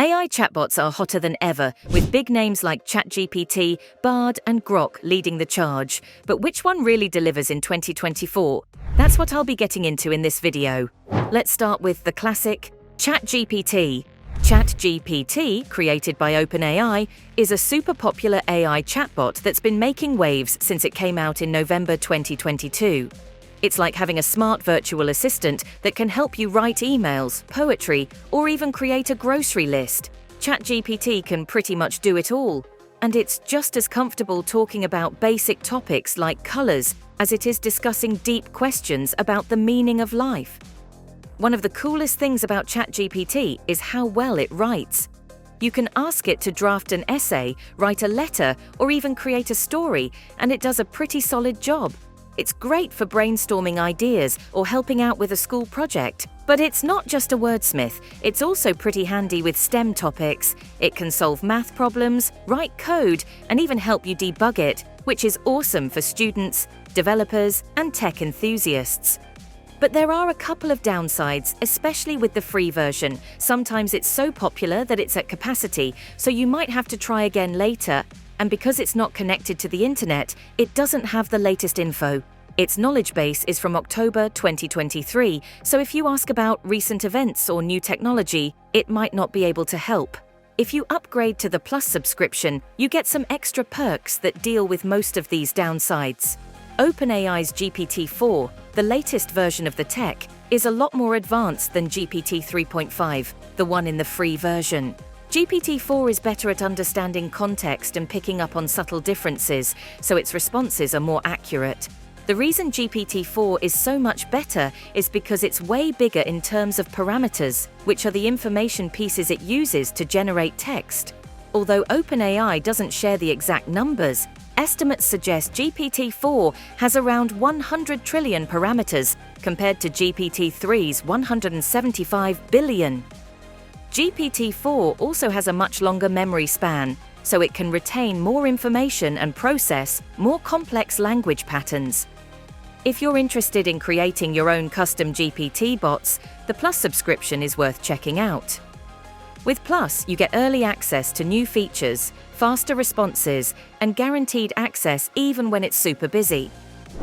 AI chatbots are hotter than ever, with big names like ChatGPT, Bard, and Grok leading the charge. But which one really delivers in 2024? That's what I'll be getting into in this video. Let's start with the classic ChatGPT. ChatGPT, created by OpenAI, is a super popular AI chatbot that's been making waves since it came out in November 2022. It's like having a smart virtual assistant that can help you write emails, poetry, or even create a grocery list. ChatGPT can pretty much do it all, and it's just as comfortable talking about basic topics like colors as it is discussing deep questions about the meaning of life. One of the coolest things about ChatGPT is how well it writes. You can ask it to draft an essay, write a letter, or even create a story, and it does a pretty solid job. It's great for brainstorming ideas or helping out with a school project. But it's not just a wordsmith, it's also pretty handy with STEM topics. It can solve math problems, write code, and even help you debug it, which is awesome for students, developers, and tech enthusiasts. But there are a couple of downsides, especially with the free version. Sometimes it's so popular that it's at capacity, so you might have to try again later. And because it's not connected to the internet, it doesn't have the latest info. Its knowledge base is from October 2023, so if you ask about recent events or new technology, it might not be able to help. If you upgrade to the Plus subscription, you get some extra perks that deal with most of these downsides. OpenAI's GPT-4, the latest version of the tech, is a lot more advanced than GPT 3.5, the one in the free version. GPT-4 is better at understanding context and picking up on subtle differences, so its responses are more accurate. The reason GPT-4 is so much better is because it's way bigger in terms of parameters, which are the information pieces it uses to generate text. Although OpenAI doesn't share the exact numbers, estimates suggest GPT-4 has around 100 trillion parameters, compared to GPT-3's 175 billion. GPT-4 also has a much longer memory span, so it can retain more information and process more complex language patterns. If you're interested in creating your own custom GPT bots, the Plus subscription is worth checking out. With Plus, you get early access to new features, faster responses, and guaranteed access even when it's super busy.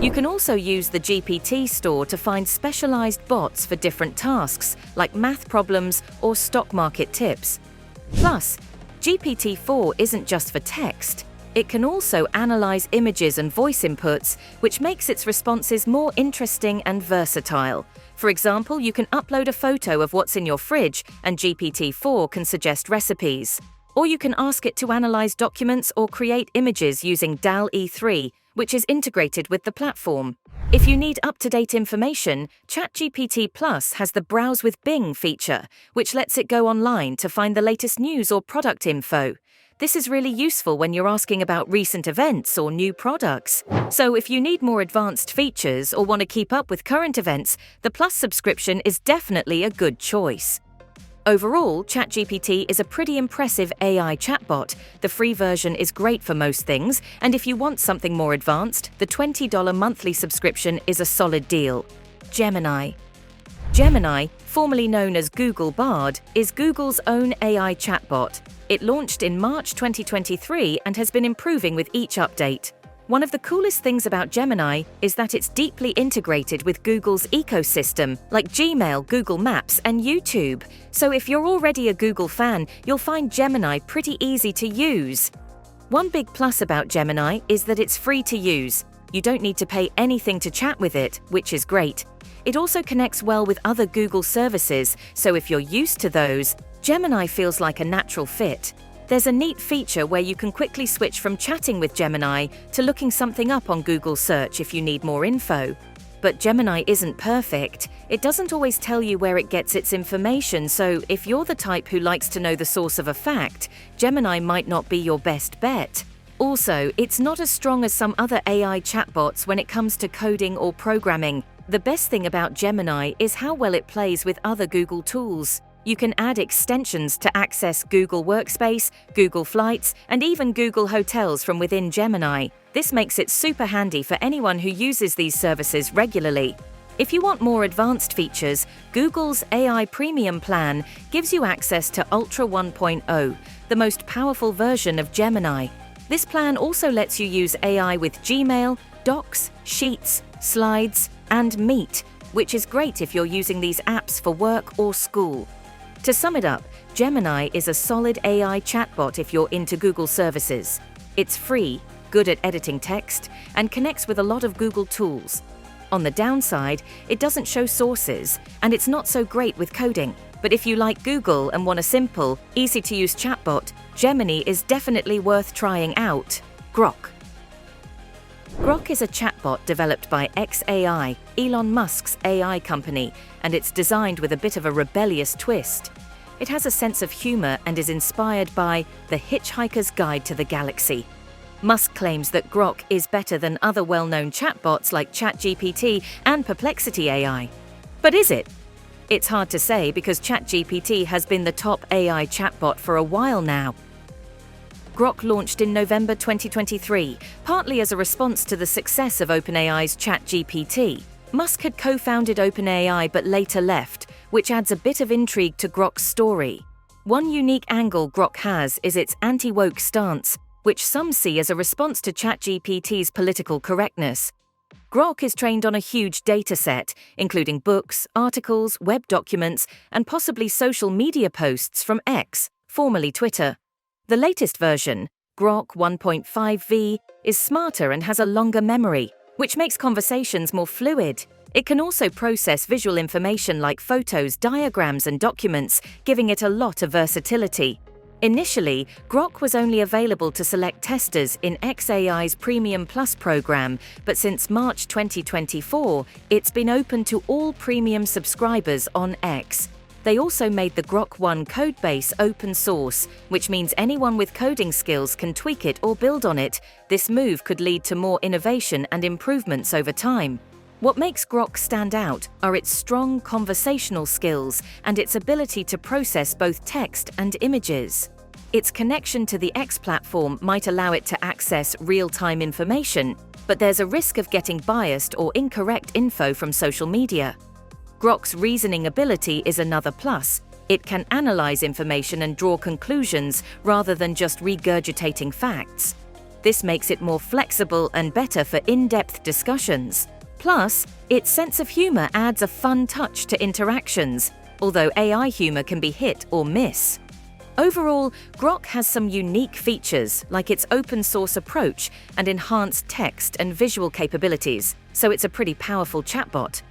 You can also use the GPT store to find specialized bots for different tasks, like math problems or stock market tips. Plus, GPT-4 isn't just for text. It can also analyze images and voice inputs, which makes its responses more interesting and versatile. For example, you can upload a photo of what's in your fridge, and GPT-4 can suggest recipes. Or you can ask it to analyze documents or create images using DALL-E 3, which is integrated with the platform. If you need up-to-date information, ChatGPT Plus has the Browse with Bing feature, which lets it go online to find the latest news or product info. This is really useful when you're asking about recent events or new products. So if you need more advanced features or want to keep up with current events, the Plus subscription is definitely a good choice. Overall, ChatGPT is a pretty impressive AI chatbot. The free version is great for most things, and if you want something more advanced, the $20 monthly subscription is a solid deal. Gemini. Gemini, formerly known as Google Bard, is Google's own AI chatbot. It launched in March 2023 and has been improving with each update. One of the coolest things about Gemini is that it's deeply integrated with Google's ecosystem, like Gmail, Google Maps, and YouTube. So if you're already a Google fan, you'll find Gemini pretty easy to use. One big plus about Gemini is that it's free to use. You don't need to pay anything to chat with it, which is great. It also connects well with other Google services, so if you're used to those, Gemini feels like a natural fit. There's a neat feature where you can quickly switch from chatting with Gemini to looking something up on Google Search if you need more info. But Gemini isn't perfect. It doesn't always tell you where it gets its information, so if you're the type who likes to know the source of a fact, Gemini might not be your best bet. Also, it's not as strong as some other AI chatbots when it comes to coding or programming. The best thing about Gemini is how well it plays with other Google tools. You can add extensions to access Google Workspace, Google Flights, and even Google Hotels from within Gemini. This makes it super handy for anyone who uses these services regularly. If you want more advanced features, Google's AI Premium plan gives you access to Ultra 1.0, the most powerful version of Gemini. This plan also lets you use AI with Gmail, Docs, Sheets, Slides, and Meet, which is great if you're using these apps for work or school. To sum it up, Gemini is a solid AI chatbot if you're into Google services. It's free, good at editing text, and connects with a lot of Google tools. On the downside, it doesn't show sources, and it's not so great with coding. But if you like Google and want a simple, easy-to-use chatbot, Gemini is definitely worth trying out. Grok. Grok is a chatbot developed by xAI, Elon Musk's AI company, and it's designed with a bit of a rebellious twist. It has a sense of humor and is inspired by The Hitchhiker's Guide to the Galaxy. Musk claims that Grok is better than other well-known chatbots like ChatGPT and Perplexity AI. But is it? It's hard to say because ChatGPT has been the top AI chatbot for a while now. Grok launched in November 2023, partly as a response to the success of OpenAI's ChatGPT. Musk had co-founded OpenAI but later left, which adds a bit of intrigue to Grok's story. One unique angle Grok has is its anti-woke stance, which some see as a response to ChatGPT's political correctness. Grok is trained on a huge dataset, including books, articles, web documents, and possibly social media posts from X, formerly Twitter. The latest version, Grok 1.5v, is smarter and has a longer memory, which makes conversations more fluid. It can also process visual information like photos, diagrams, and documents, giving it a lot of versatility. Initially, Grok was only available to select testers in xAI's Premium Plus program, but since March 2024, it's been open to all premium subscribers on X. They also made the Grok 1 codebase open source, which means anyone with coding skills can tweak it or build on it. This move could lead to more innovation and improvements over time. What makes Grok stand out are its strong conversational skills and its ability to process both text and images. Its connection to the X platform might allow it to access real-time information, but there's a risk of getting biased or incorrect info from social media. Grok's reasoning ability is another plus. It can analyze information and draw conclusions rather than just regurgitating facts. This makes it more flexible and better for in-depth discussions. Plus, its sense of humor adds a fun touch to interactions, although AI humor can be hit or miss. Overall, Grok has some unique features, like its open-source approach and enhanced text and visual capabilities, so it's a pretty powerful chatbot.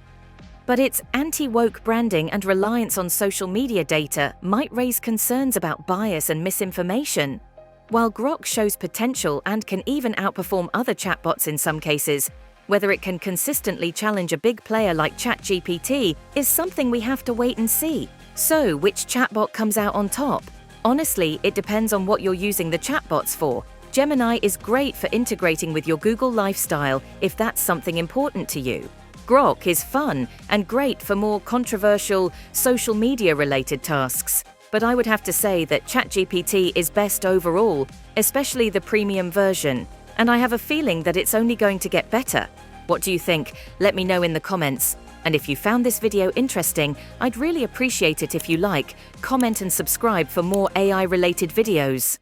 But its anti-woke branding and reliance on social media data might raise concerns about bias and misinformation. While Grok shows potential and can even outperform other chatbots in some cases, whether it can consistently challenge a big player like ChatGPT is something we have to wait and see. So, which chatbot comes out on top? Honestly, it depends on what you're using the chatbots for. Gemini is great for integrating with your Google lifestyle if that's something important to you. Grok is fun and great for more controversial social media-related tasks. But I would have to say that ChatGPT is best overall, especially the premium version. And I have a feeling that it's only going to get better. What do you think? Let me know in the comments. And if you found this video interesting, I'd really appreciate it if you like, comment and subscribe for more AI-related videos.